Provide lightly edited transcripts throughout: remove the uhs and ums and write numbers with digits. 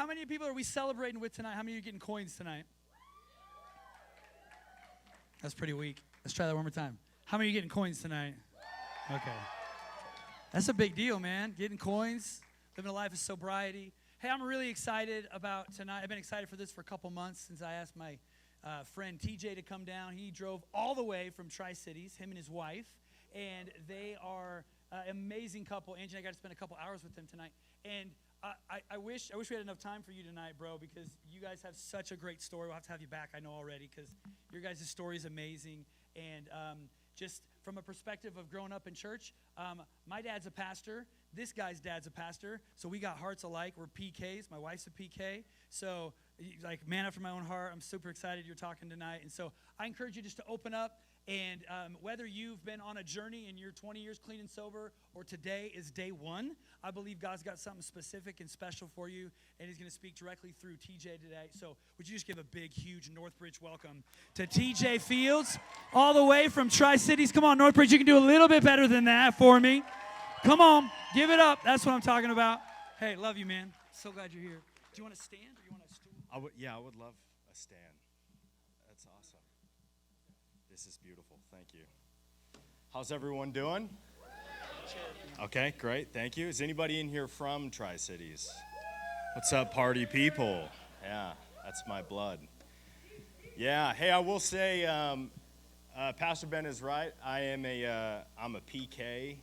how many people are we celebrating with tonight? How many of you are getting coins tonight? That's pretty weak. Let's try that one more time. How many are you getting coins tonight? Okay. That's a big deal, man. Getting coins, living a life of sobriety. Hey, I'm really excited about tonight. I've been excited for this for a couple months since I asked my friend TJ to come down. He drove all the way from Tri-Cities, him and his wife, and they are an amazing couple. Angie and I got to spend a couple hours with them tonight. And I wish we had enough time for you tonight, bro, because you guys have such a great story. We'll have to have you back, I know already, because your guys' story is amazing. And just from a perspective of growing up in church, my dad's a pastor. This guy's dad's a pastor. So we got hearts alike. We're PKs. My wife's a PK. So, like, man after my own heart, I'm super excited you're talking tonight. And so I encourage you just to open up. And whether you've been on a journey and you're 20 years clean and sober, or today is day one, I believe God's got something specific and special for you, and he's going to speak directly through TJ today. So would you just give a big, huge Northbridge welcome to TJ Fields, all the way from Tri-Cities. Come on, Northbridge, you can do a little bit better than that for me. Come on, give it up. That's what I'm talking about. Hey, love you, man. So glad you're here. Do you want to stand or you want a stool? I would love a stand. That's awesome. This is beautiful. Thank you. How's everyone doing? Okay, great. Thank you. Is anybody in here from Tri-Cities? What's up, party people? Yeah, that's my blood. Yeah. Hey, I will say, Pastor Ben is right. I'm a PK,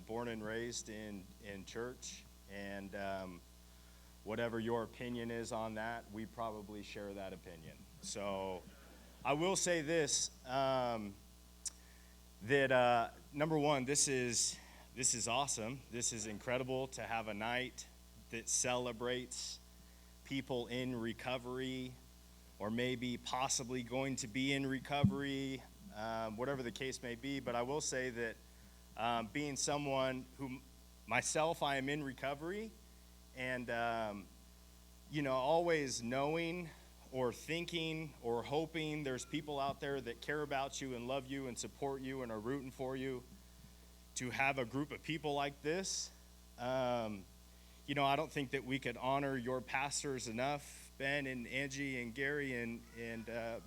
born and raised in church, and whatever your opinion is on that, we probably share that opinion. So I will say this, that number one, this is awesome. This is incredible to have a night that celebrates people in recovery, or maybe possibly going to be in recovery, whatever the case may be. But I will say that being someone who, myself, I am in recovery, and always knowing or thinking or hoping there's people out there that care about you and love you and support you and are rooting for you, to have a group of people like this, I don't think that we could honor your pastors enough, Ben and Angie and Gary and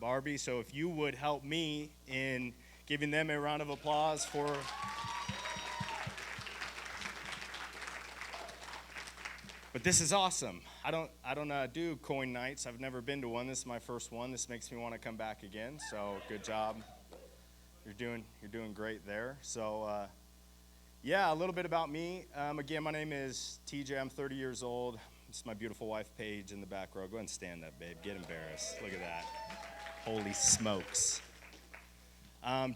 Barbie. So if you would help me in giving them a round of applause for... But this is awesome. I don't do coin nights. I've never been to one. This is my first one. This makes me want to come back again. So good job. You're doing great there. So a little bit about me. Again, my name is TJ. I'm 30 years old. This is my beautiful wife, Paige, in the back row. Go ahead and stand up, babe. Get embarrassed. Look at that. Holy smokes.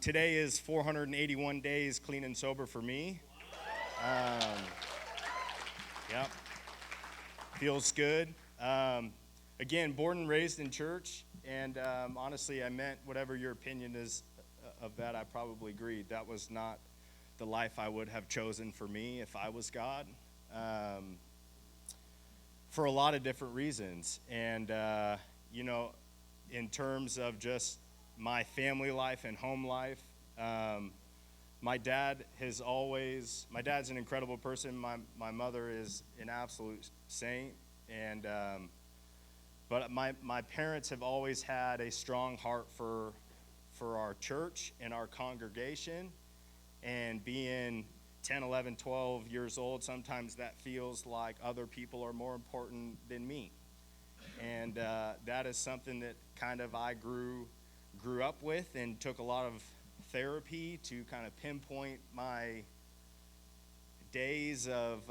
Today is 481 days clean and sober for me. Yep. Feels good. Again, born and raised in church, and honestly, I meant whatever your opinion is of that, I probably agreed. That was not the life I would have chosen for me if I was God, for a lot of different reasons. And, in terms of just my family life and home life, my dad's an incredible person. My mother is an absolute saint, and but my parents have always had a strong heart for our church and our congregation. And being 10, 11, 12 years old, sometimes that feels like other people are more important than me. And that is something that kind of I grew up with, and took a lot of therapy to kind of pinpoint my days of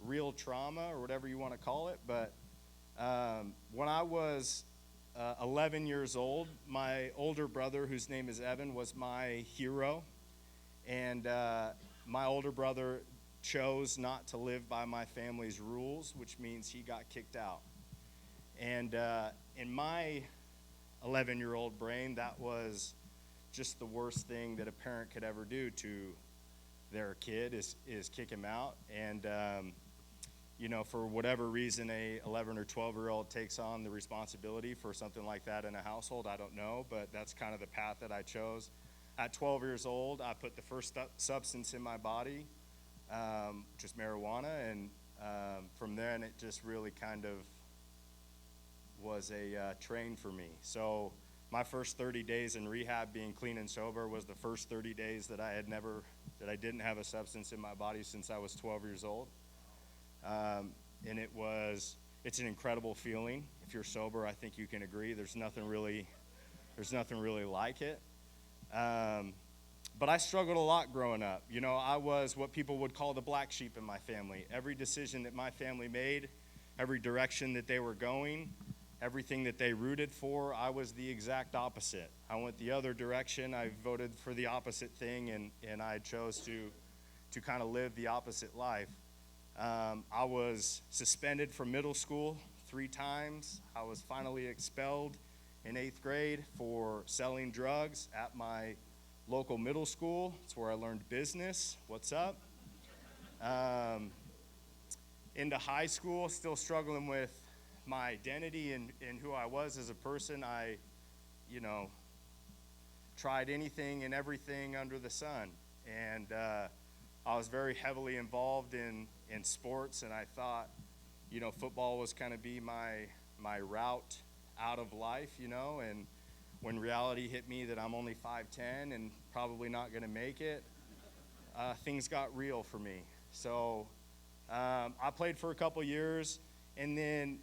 real trauma, or whatever you want to call it. But when I was 11 years old, my older brother, whose name is Evan, was my hero. And my older brother chose not to live by my family's rules, which means he got kicked out. And in my 11-year-old brain, that was just the worst thing that a parent could ever do to their kid, is kick him out. And for whatever reason, a 11 or 12-year-old takes on the responsibility for something like that in a household, I don't know, but that's kind of the path that I chose. At 12 years old, I put the first substance in my body, just marijuana, and from then it just really kind of a train for me. So my first 30 days in rehab, being clean and sober, was the first 30 days that I didn't have a substance in my body since I was 12 years old. And it's an incredible feeling. If you're sober, I think you can agree. There's nothing really like it. But I struggled a lot growing up. You know, I was what people would call the black sheep in my family. Every decision that my family made, every direction that they were going, everything that they rooted for, I was the exact opposite. I went the other direction. I voted for the opposite thing, and I chose to kind of live the opposite life. I was suspended from middle school 3 times. I was finally expelled in 8th grade for selling drugs at my local middle school. It's where I learned business. What's up? Into high school, still struggling with my identity and who I was as a person. I, tried anything and everything under the sun. And I was very heavily involved in sports, and I thought, football was kind of be my route out of life, and when reality hit me that I'm only 5'10" and probably not going to make it, things got real for me. So I played for a couple years, and then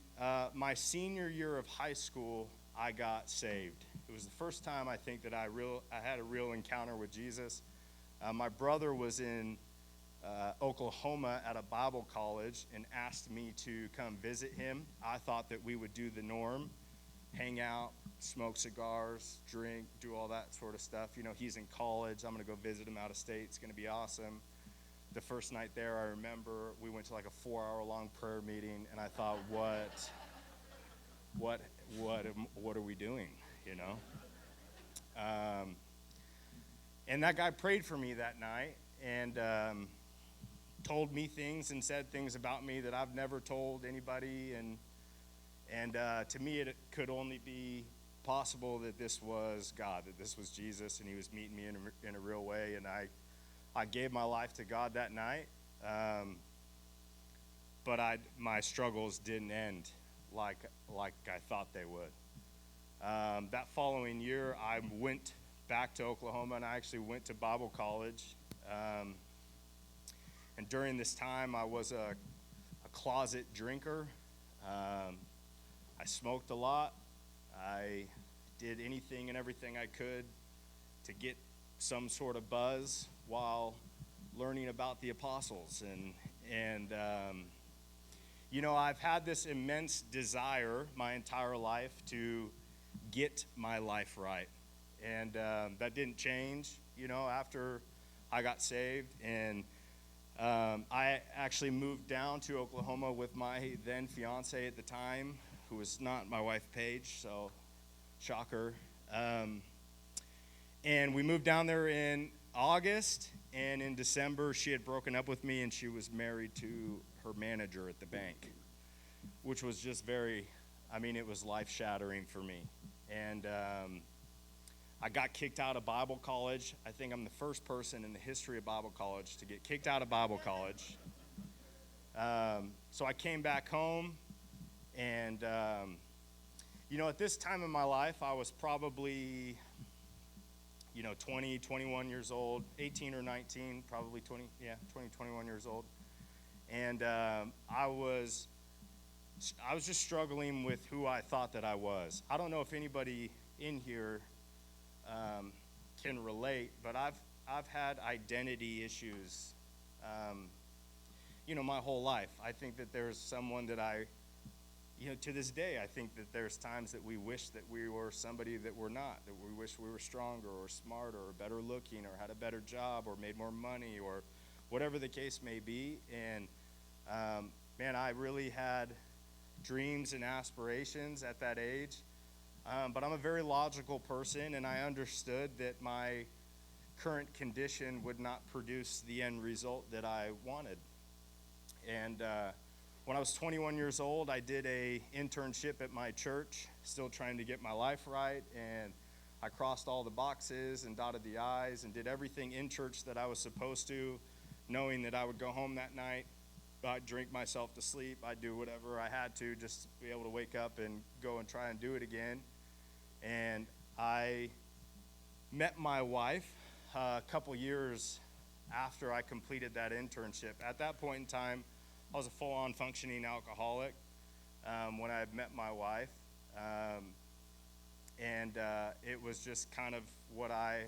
my senior year of high school, I got saved. It was the first time I think that I had a real encounter with Jesus. My brother was in Oklahoma at a Bible college and asked me to come visit him. I thought that we would do the norm, hang out, smoke cigars, drink, do all that sort of stuff. He's in college. I'm going to go visit him out of state. It's going to be awesome. The first night there, I remember we went to like a 4-hour-long prayer meeting, and I thought, what are we doing, And that guy prayed for me that night and told me things and said things about me that I've never told anybody, and to me it could only be possible that this was God, that this was Jesus, and he was meeting me in a real way. And I gave my life to God that night, but my struggles didn't end like I thought they would. That following year, I went back to Oklahoma, and I actually went to Bible college. And during this time, I was a closet drinker. I smoked a lot. I did anything and everything I could to get some sort of buzz while learning about the apostles. And I've had this immense desire my entire life to get my life right. And that didn't change, after I got saved. And I actually moved down to Oklahoma with my then fiance at the time, who was not my wife, Paige, so shocker. And we moved down there in August, and in December she had broken up with me, and she was married to her manager at the bank, which was just it was life-shattering for me. And I got kicked out of Bible college. I think I'm the first person in the history of Bible college to get kicked out of Bible college. So I came back home, and, at this time in my life, I was probably, 20, 21 years old, 18 or 19, probably 20, 21 years old. And I was just struggling with who I thought that I was. I don't know if anybody in here can relate, but I've had identity issues, my whole life. I think that there's someone that to this day, I think that there's times that we wish that we were somebody that we're not, that we wish we were stronger or smarter or better looking or had a better job or made more money or whatever the case may be. And I really had dreams and aspirations at that age. But I'm a very logical person, and I understood that my current condition would not produce the end result that I wanted. And when I was 21 years old, I did an internship at my church, still trying to get my life right, and I crossed all the boxes and dotted the I's and did everything in church that I was supposed to, knowing that I would go home that night I'd drink myself to sleep. I'd do whatever I had to just to be able to wake up and go and try and do it again. And I met my wife a couple years after I completed that internship. At that point in time, I was a full-on functioning alcoholic when I met my wife. And it was just kind of what I,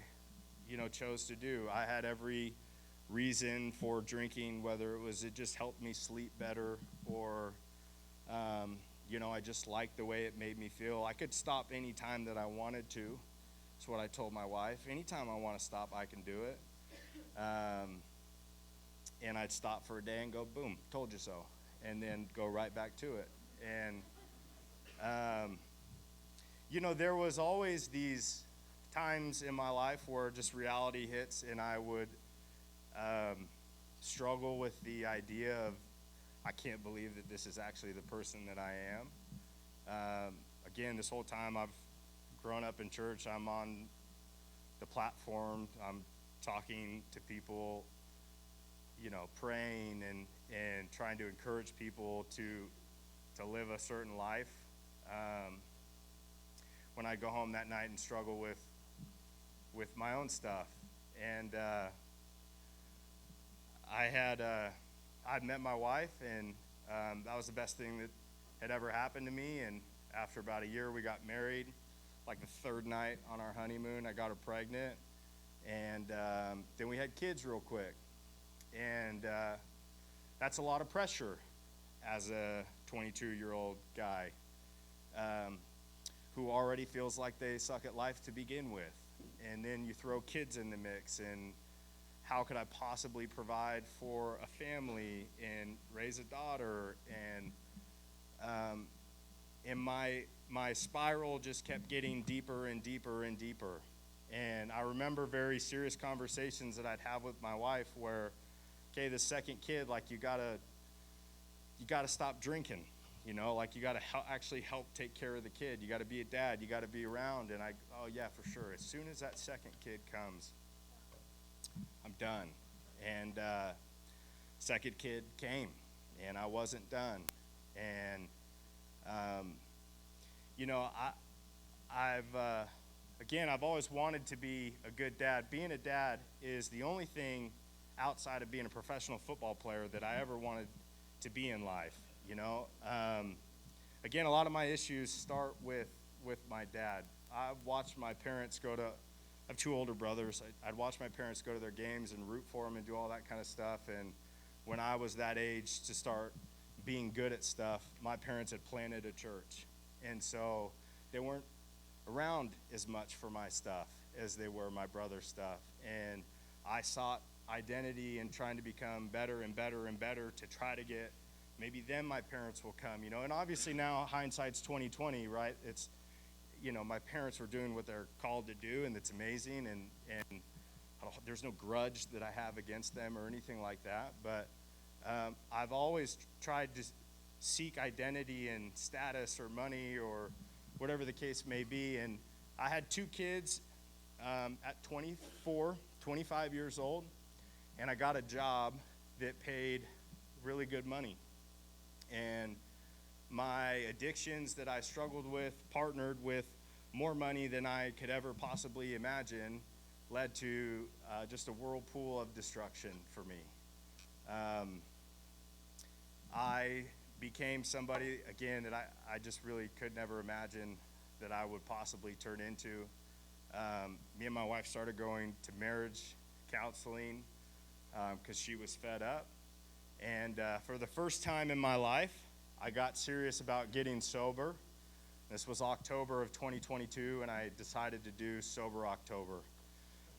chose to do. I had every reason for drinking, whether it just helped me sleep better or, I just liked the way it made me feel. I could stop any time that I wanted to. That's what I told my wife. Anytime I want to stop, I can do it. And I'd stop for a day and go, boom, told you so. And then go right back to it. And, there was always these times in my life where just reality hits and I would struggle with the idea of, I can't believe that this is actually the person that I am. Again, this whole time I've grown up in church, I'm on the platform, I'm talking to people, praying and trying to encourage people to live a certain life. When I go home that night and struggle with my own stuff. And I'd met my wife, and that was the best thing that had ever happened to me. And after about a year, we got married. Like the third night on our honeymoon, I got her pregnant. And then we had kids real quick. And that's a lot of pressure as a 22-year-old guy who already feels like they suck at life to begin with. And then you throw kids in the mix, and how could I possibly provide for a family and raise a daughter? And my spiral just kept getting deeper and deeper and deeper. And I remember very serious conversations that I'd have with my wife where, okay, the second kid, like you gotta stop drinking, you gotta actually help take care of the kid. You gotta be a dad. You gotta be around. And oh yeah, for sure. As soon as that second kid comes, I'm done. And second kid came, and I wasn't done. And I've always wanted to be a good dad. Being a dad is the only thing outside of being a professional football player that I ever wanted to be in life. A lot of my issues start with my dad. I've watched my parents I have two older brothers. I'd watch my parents go to their games and root for them and do all that kind of stuff. And when I was that age to start being good at stuff, my parents had planted a church. And so they weren't around as much for my stuff as they were my brother's stuff. And I sought identity and trying to become better and better and better to try to get, maybe then my parents will come, And obviously now hindsight's 20/20, right? It's, my parents were doing what they're called to do, and it's amazing. And there's no grudge that I have against them or anything like that. But I've always tried to seek identity in status or money or whatever the case may be. And I had two kids at 25 years old, and I got a job that paid really good money. And my addictions that I struggled with partnered with more money than I could ever possibly imagine, led to just a whirlpool of destruction for me. I became somebody, again, that I just really could never imagine that I would possibly turn into. Me and my wife started going to marriage counseling because she was fed up. And for the first time in my life, I got serious about getting sober. This was October of 2022, and I decided to do Sober October.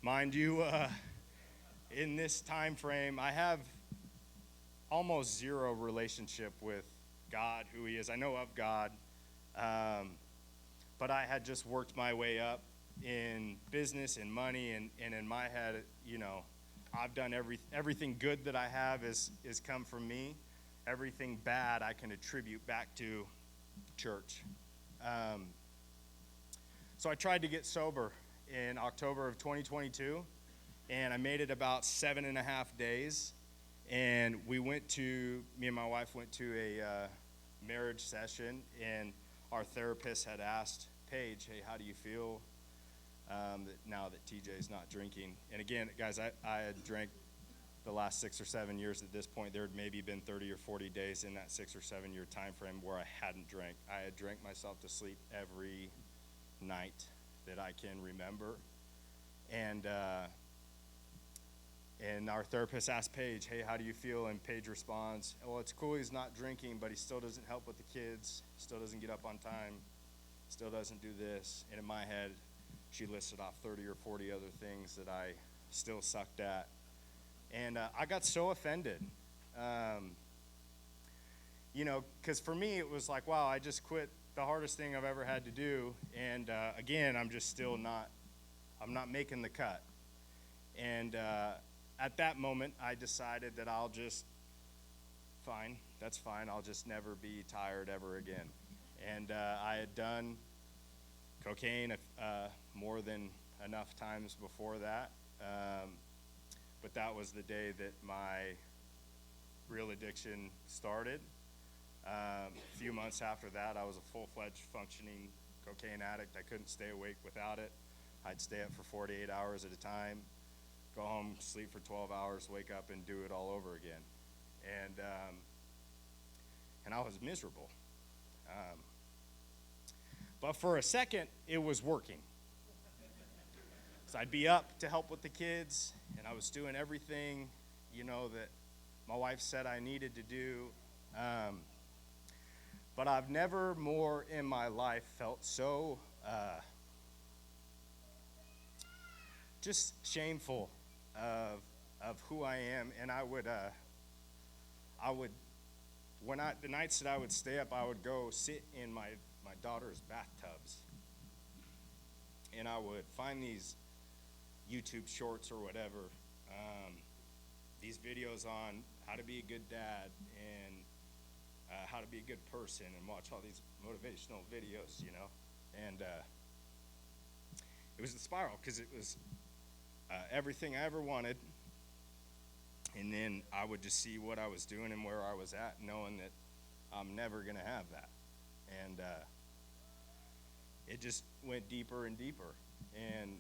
Mind you, in this time frame, I have almost zero relationship with God, who He is. I know of God, but I had just worked my way up in business and money, and in my head, I've done everything good that I have is come from me. Everything bad I can attribute back to church. So I tried to get sober in October of 2022, and I made it about 7.5 days. And me and my wife went to a marriage session, and our therapist had asked Paige, hey, how do you feel now that TJ's not drinking? And again, guys, I had drank the last 6 or 7 years at this point. There had maybe been 30 or 40 days in that 6 or 7 year time frame where I hadn't drank. I had drank myself to sleep every night that I can remember. And our therapist asked Paige, hey, how do you feel? And Paige responds, well, it's cool he's not drinking, but he still doesn't help with the kids, still doesn't get up on time, still doesn't do this. And in my head, she listed off 30 or 40 other things that I still sucked at. And I got so offended, because for me it was like, wow, I just quit the hardest thing I've ever had to do, and again, I'm just still I'm not making the cut. And at that moment, I decided that that's fine, I'll just never be tired ever again. And I had done cocaine more than enough times before that. But that was the day that my real addiction started. A few months after that, I was a full-fledged functioning cocaine addict. I couldn't stay awake without it. I'd stay up for 48 hours at a time, go home, sleep for 12 hours, wake up, and do it all over again. And I was miserable. But for a second, it was working. So I'd be up to help with the kids, and I was doing everything, that my wife said I needed to do. But I've never more in my life felt so just shameful of who I am. And the nights that I would stay up, I would go sit in my daughter's bathtubs, and I would find these YouTube shorts or whatever, these videos on how to be a good dad and how to be a good person, and watch all these motivational videos, and it was a spiral, because it was everything I ever wanted, and then I would just see what I was doing and where I was at, knowing that I'm never going to have that. And it just went deeper and deeper. And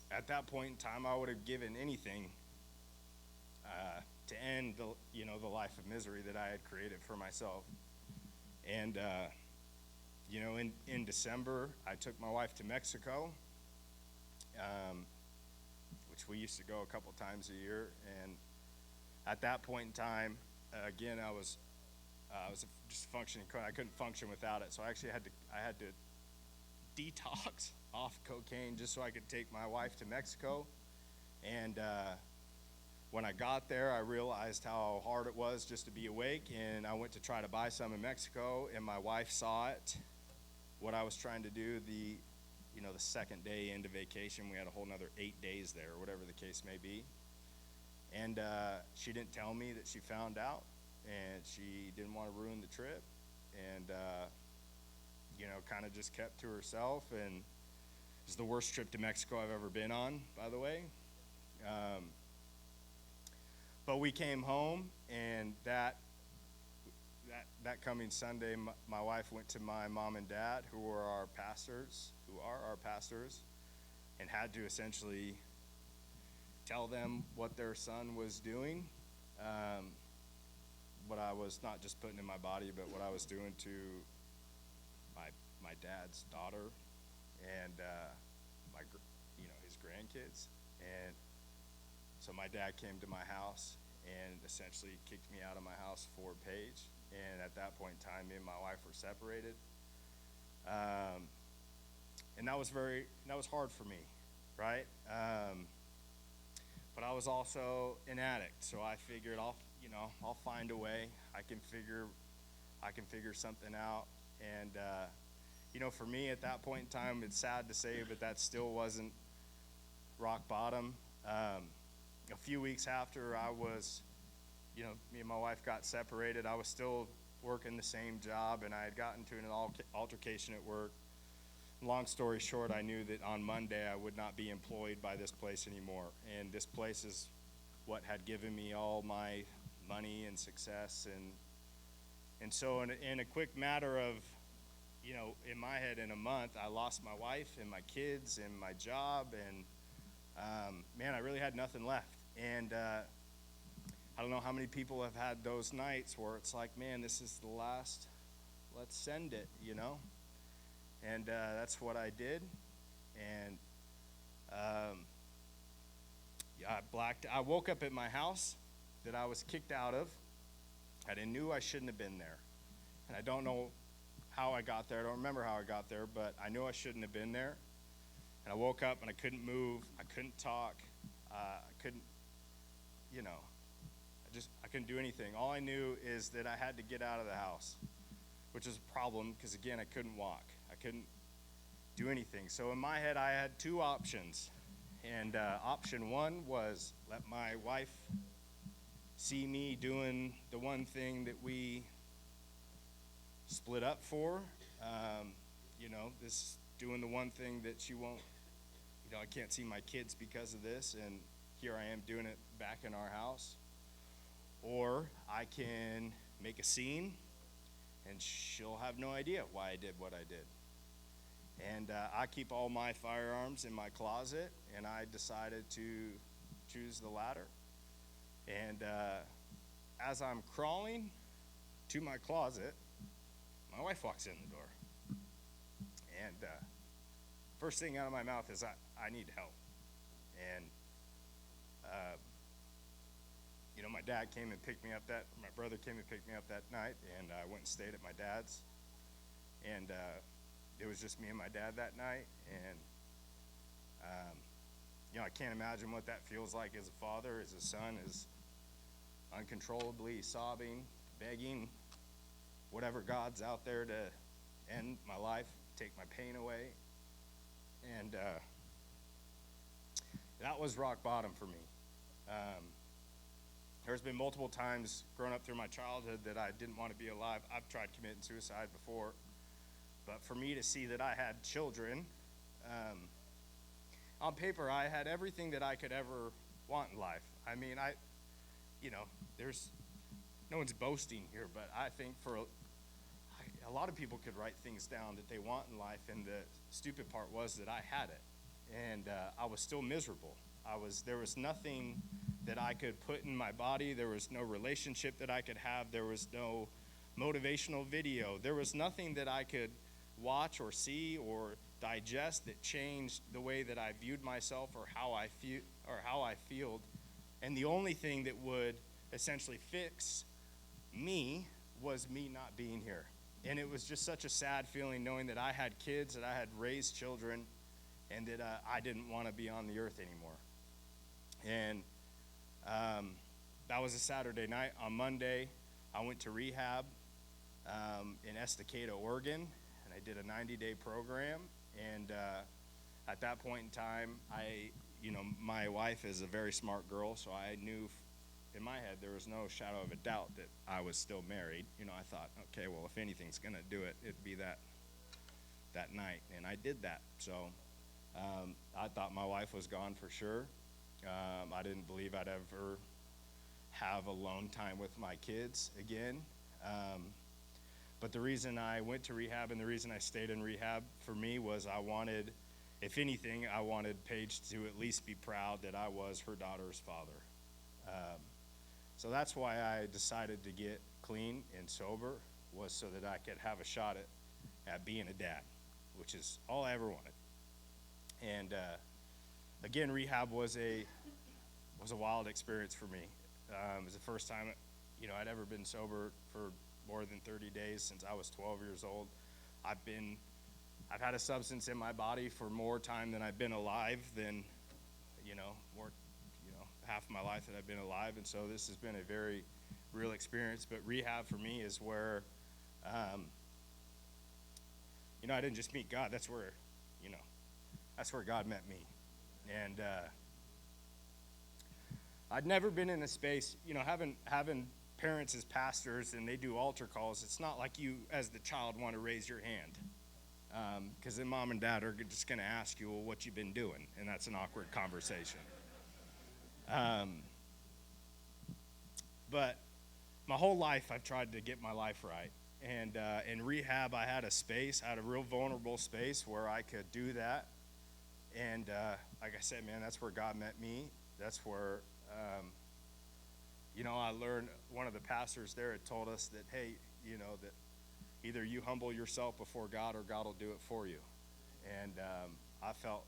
at that point in time, I would have given anything to end the life of misery that I had created for myself. And in December, I took my wife to Mexico, which we used to go a couple times a year. And at that point in time, again, I was just functioning. I couldn't function without it, so I had to detox off cocaine just so I could take my wife to Mexico. And when I got there, I realized how hard it was just to be awake, and I went to try to buy some in Mexico, and my wife saw it, what I was trying to do. The second day into vacation, we had a whole nother 8 days there, or whatever the case may be. And she didn't tell me that she found out, and she didn't want to ruin the trip, and kind of just kept to herself. And it was the worst trip to Mexico I've ever been on, by the way. But we came home, and that coming Sunday, my wife went to my mom and dad, who are our pastors, and had to essentially tell them what their son was doing, what I was not just putting in my body, but what I was doing to my dad's daughter and his grandkids. And so my dad came to my house and essentially kicked me out of my house for Paige. And at that point in time, me and my wife were separated. And that was hard for me, right? But I was also an addict, so I figured I'll find a way. I can figure something out. And for me at that point in time, it's sad to say, but that still wasn't rock bottom. A few weeks after I was, me and my wife got separated, I was still working the same job, and I had gotten to an altercation at work. Long story short, I knew that on Monday I would not be employed by this place anymore. And this place is what had given me all my money and success. And so in a quick matter of, in my head, in a month, I lost my wife and my kids and my job, and man, I really had nothing left. And I don't know how many people have had those nights where it's like, man, this is the last, let's send it, And that's what I did. And I woke up at my house that I was kicked out of, and I knew I shouldn't have been there. And I don't know how I got there. I don't remember how I got there, but I knew I shouldn't have been there. And I woke up and I couldn't move. I couldn't talk. I couldn't, I couldn't do anything. All I knew is that I had to get out of the house, which is a problem because, again, I couldn't walk. I couldn't do anything. So in my head, I had two options. And option one was let my wife see me doing the one thing that we split up for. This doing the one thing that she won't, I can't see my kids because of this, and here I am doing it back in our house. Or I can make a scene, and she'll have no idea why I did what I did. And I keep all my firearms in my closet, and I decided to choose the latter. And as I'm crawling to my closet, my wife walks in the door. And first thing out of my mouth is, I need help. And, my dad came and picked me up my brother came and picked me up that night, and I went and stayed at my dad's. And it was just me and my dad that night. And, I can't imagine what that feels like as a father, as a son, is uncontrollably sobbing, begging whatever God's out there to end my life, take my pain away. And that was rock bottom for me. There's been multiple times growing up through my childhood that I didn't want to be alive. I've tried committing suicide before. But for me to see that I had children, on paper, I had everything that I could ever want in life. I mean, there's no one's boasting here, but I think a lot of people could write things down that they want in life, and the stupid part was that I had it, and I was still miserable. There was nothing that I could put in my body. There was no relationship that I could have. There was no motivational video. There was nothing that I could watch or see or digest that changed the way that I viewed myself or how I feel. And the only thing that would essentially fix me was me not being here. And it was just such a sad feeling knowing that I had kids, that I had raised children, and that I didn't want to be on the earth anymore. And that was a Saturday night. On Monday, I went to rehab in Estacada, Oregon, and I did a 90-day program. And at that point in time, my wife is a very smart girl, so I knew in my head there was no shadow of a doubt that I was still married. I thought, okay, well, if anything's going to do it, it'd be that night. And I did that. So I thought my wife was gone for sure. I didn't believe I'd ever have alone time with my kids again. But the reason I went to rehab and the reason I stayed in rehab for me was I wanted, if anything, I wanted Paige to at least be proud that I was her daughter's father. So that's why I decided to get clean and sober, was so that I could have a shot at being a dad, which is all I ever wanted. And again, rehab was a wild experience for me. It was the first time, I'd ever been sober for more than 30 days since I was 12 years old. I've had a substance in my body for more time than I've been alive, than, half of my life that I've been alive. And so this has been a very real experience. But rehab for me is where, I didn't just meet God. That's where God met me. And I'd never been in a space, having parents as pastors and they do altar calls. It's not like you as the child want to raise your hand, because then mom and dad are just going to ask you, well, what you been doing? And that's an awkward conversation. But my whole life, I've tried to get my life right. And in rehab, I had a real vulnerable space where I could do that. And like I said, man, that's where God met me. That's where, I learned, one of the pastors there had told us that, hey, that either you humble yourself before God or God will do it for you. And I felt,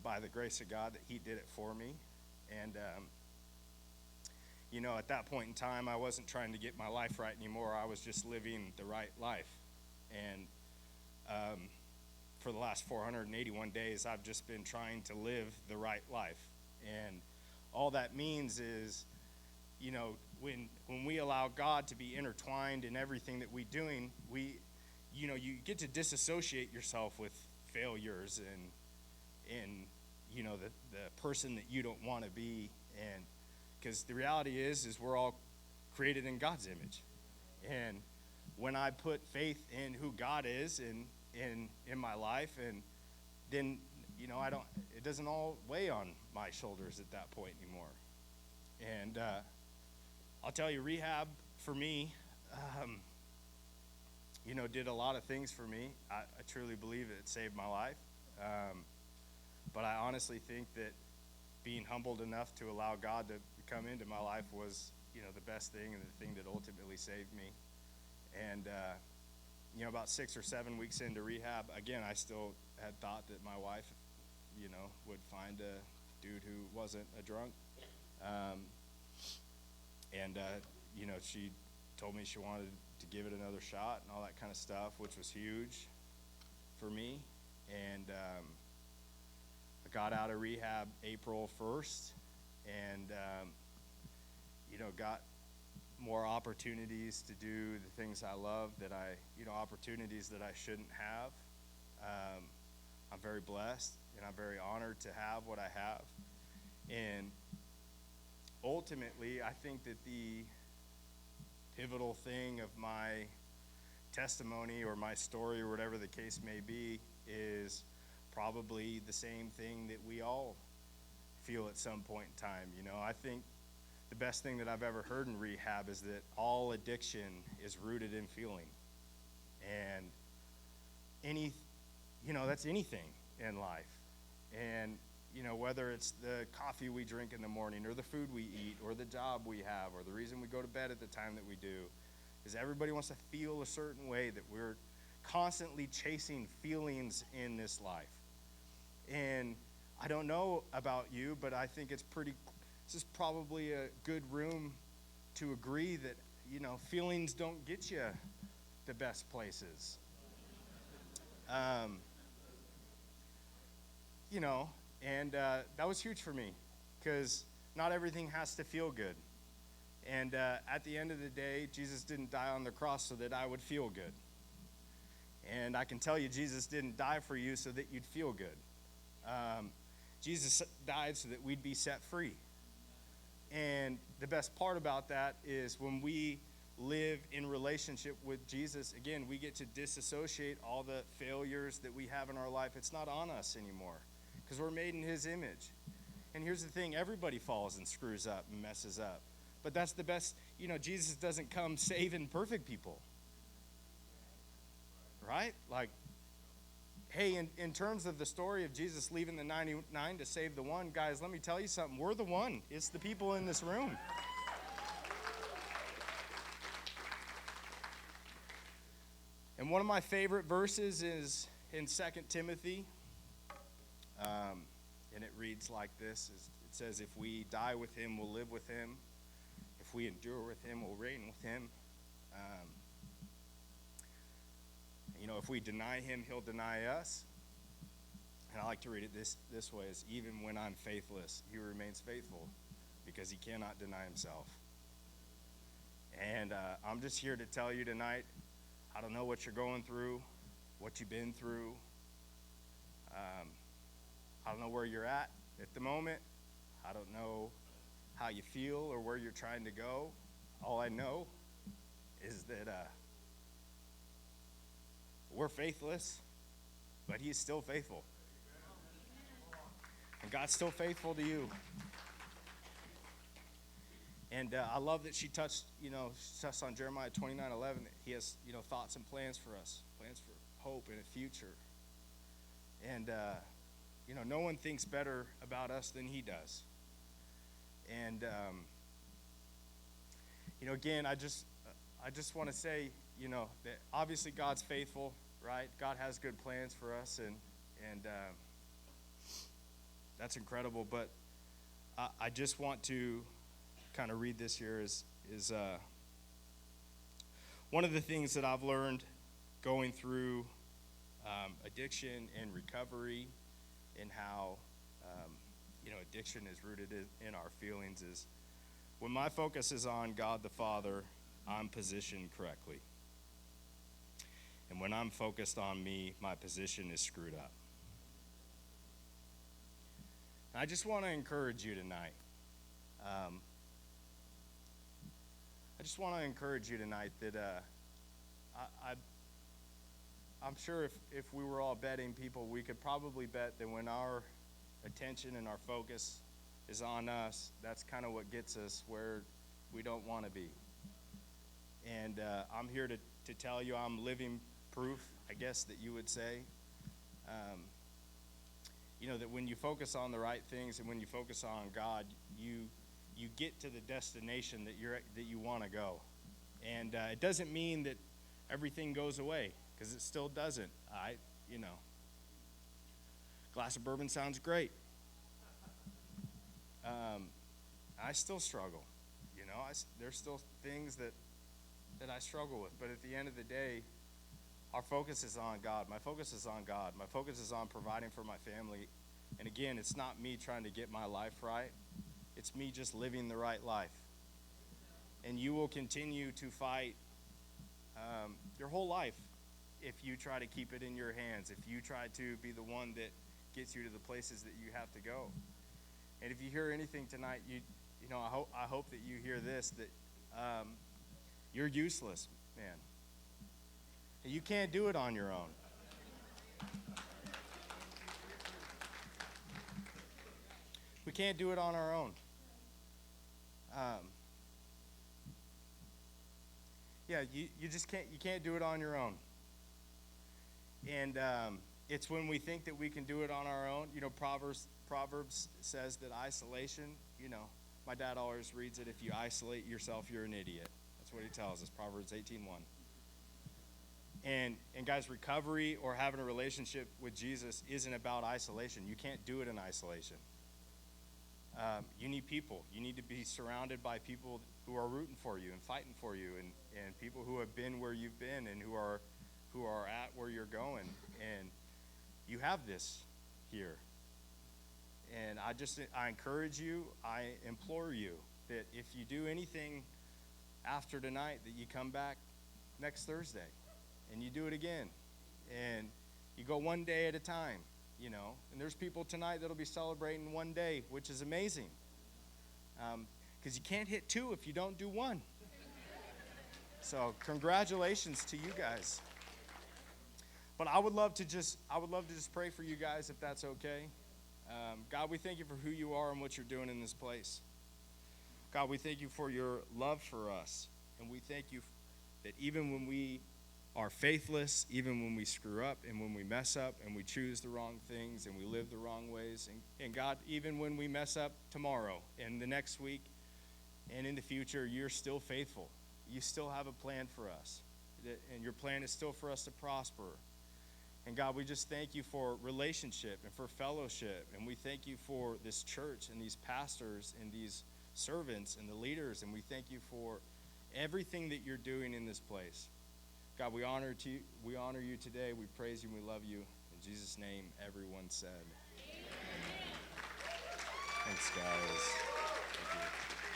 by the grace of God, that he did it for me. And, at that point in time, I wasn't trying to get my life right anymore. I was just living the right life. And for the last 481 days, I've just been trying to live the right life. And all that means is, when we allow God to be intertwined in everything that we're doing, you get to disassociate yourself with failures and the person that you don't want to be. And because the reality is we're all created in God's image. And when I put faith in who God is in my life, and then it doesn't all weigh on my shoulders at that point anymore. And I'll tell you, rehab for me, did a lot of things for me. I truly believe it saved my life. But I honestly think that being humbled enough to allow God to come into my life was, the best thing and the thing that ultimately saved me. And, about 6 or 7 weeks into rehab, again, I still had thought that my wife, would find a dude who wasn't a drunk. She told me she wanted to give it another shot and all that kind of stuff, which was huge for me. And I got out of rehab April 1st and, got more opportunities to do the things I love opportunities that I shouldn't have. I'm very blessed and I'm very honored to have what I have. And ultimately, I think that the pivotal thing of my testimony or my story or whatever the case may be is probably the same thing that we all feel at some point in time. I think the best thing that I've ever heard in rehab is that all addiction is rooted in feeling. And that's anything in life. And, whether it's the coffee we drink in the morning or the food we eat or the job we have or the reason we go to bed at the time that we do, is everybody wants to feel a certain way, that we're constantly chasing feelings in this life. And I don't know about you, but I think this is probably a good room to agree that, feelings don't get you the best places. And that was huge for me because not everything has to feel good. And at the end of the day, Jesus didn't die on the cross so that I would feel good. And I can tell you, Jesus didn't die for you so that you'd feel good. Jesus died so that we'd be set free. And the best part about that is when we live in relationship with Jesus, again, we get to disassociate all the failures that we have in our life. It's not on us anymore because we're made in his image. And here's the thing, everybody falls and screws up and messes up. But that's the best, Jesus doesn't come saving perfect people. Right? Like, hey, in terms of the story of Jesus leaving the 99 to save the one, guys, let me tell you something. We're the one. It's the people in this room. And one of my favorite verses is in 2 Timothy. And it reads like this. It says, if we die with him, we'll live with him. If we endure with him, we'll reign with him. If we deny him, he'll deny us. And I like to read it this way, is even when I'm faithless, he remains faithful because he cannot deny himself. And I'm just here to tell you tonight, I don't know what you're going through, what you've been through. I don't know where you're at the moment. I don't know how you feel or where you're trying to go. All I know is that we're faithless, but he's still faithful. And God's still faithful to you. And I love that she touched on Jeremiah 29:11. He has, thoughts and plans for us, plans for hope and a future. And, no one thinks better about us than he does. And, again, I just want to say, that obviously God's faithful, right? God has good plans for us, and that's incredible. But I just want to kind of read this here is one of the things that I've learned going through addiction and recovery, and how addiction is rooted in our feelings, is when my focus is on God the Father, I'm positioned correctly. And when I'm focused on me, my position is screwed up. And I just want to encourage you tonight. That I'm sure if we were all betting people, we could probably bet that when our attention and our focus is on us, that's kind of what gets us where we don't want to be. And I'm here to tell you I'm living proof, I guess, that you would say. That when you focus on the right things and when you focus on God, you get to the destination that you want to go. And it doesn't mean that everything goes away, because it still doesn't. Glass of bourbon sounds great. I still struggle. There's still things that I struggle with. But at the end of the day, our focus is on God. My focus is on God. My focus is on providing for my family. And again, it's not me trying to get my life right. It's me just living the right life. And you will continue to fight your whole life if you try to keep it in your hands, if you try to be the one that gets you to the places that you have to go. And if you hear anything tonight, I hope that you hear this, that you're useless, man. You can't do it on your own. We can't do it on our own. You just can't. You can't do it on your own. And it's when we think that we can do it on our own. Proverbs says that isolation. My dad always reads it. If you isolate yourself, you're an idiot. That's what he tells us. Proverbs 18:1. And guys, recovery or having a relationship with Jesus isn't about isolation. You can't do it in isolation. You need people. You need to be surrounded by people who are rooting for you and fighting for you, and people who have been where you've been and who are at where you're going. And you have this here. And I encourage you, I implore you that if you do anything after tonight, that you come back next Thursday and you do it again. And you go one day at a time. And there's people tonight that'll be celebrating one day, which is amazing. Because you can't hit two if you don't do one. So congratulations to you guys. But I would love to just pray for you guys, if that's okay. God, we thank you for who you are and what you're doing in this place. God, we thank you for your love for us. And we thank you that even when we are faithless, even when we screw up and when we mess up and we choose the wrong things and we live the wrong ways, and God, even when we mess up tomorrow and the next week and in the future, you're still faithful. You still have a plan for us, and your plan is still for us to prosper. And God, we just thank you for relationship and for fellowship, and we thank you for this church and these pastors and these servants and the leaders, and we thank you for everything that you're doing in this place. God, we honor you today. We praise you and we love you. In Jesus' name, everyone said. Amen. Thanks, guys. Thank you.